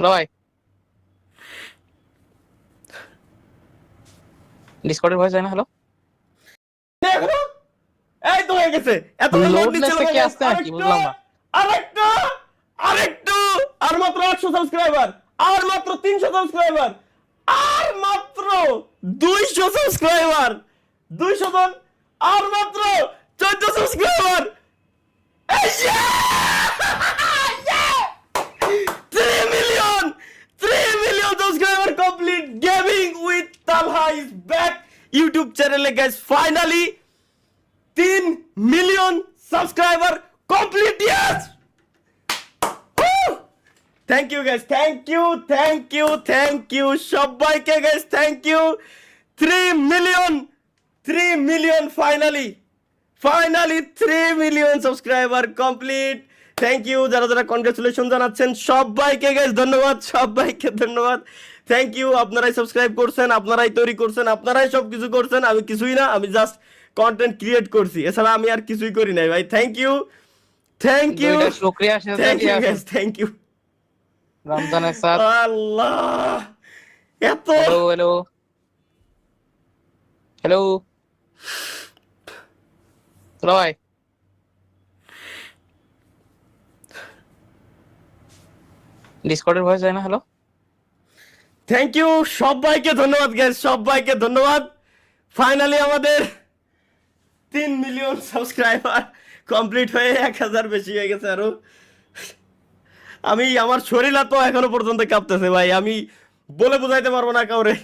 চলো ভাই, ডিসকর্ডের ভয়েস যায় না? হ্যালো, এখনো এই তো হয়ে গেছে। এত লোড নিচ্ছিল লোডলেসে ভাই। কি আসছে নাকি বুঝলাম না। আরেকটু আরেকটু আর মাত্র 800 সাবস্ক্রাইবার, আর মাত্র 300 সাবস্ক্রাইবার, আর মাত্র 200 সাবস্ক্রাইবার, 200 জন, আর মাত্র 14 সাবস্ক্রাইবার। এই yeah! 3 million! 3 million subscriber complete! Gaming with Talha is back! YouTube channel guys, finally 3 million subscriber complete, yes! Woo! Thank you guys, thank you সবাইকে guys, thank you. 3 million finally 3 million subscriber complete. Thank you যারা যারা congratulation জানাচ্ছেন সবাইকে guys, ধন্যবাদ, সবাইকে ধন্যবাদ। Thank you, আপনারাই subscribe করছেন, আপনারাই তৈরি করছেন, আপনারাই সব কিছু করছেন। আমি কিছুই না, আমি জাস্ট কন্টেন্ট ক্রিয়েট করছি, এছাড়া আমি আর কিছুই করি নাই ভাই। থ্যাংক ইউ শুকরিয়া গাইস, থ্যাংক ইউ। রমজানের সাথ। আল্লাহ, এত হ্যালো হ্যালো হ্যালো, চলো ভাই, ডিসকর্ডের ভয়েস যায় না? হ্যালো, থ্যাংক ইউ, সবাইকে ধন্যবাদ গাইস, সবাইকে ধন্যবাদ। ফাইনালি আমাদের 3 মিলিয়ন সাবস্ক্রাইবার কমপ্লিট হয়ে 1000 বেশি হয়ে গেছে আরো। আমার শরীর তো এখনো পর্যন্ত কাঁপতেছে ভাই, আমি বলে বোঝাইতে পারবো না কাউরে।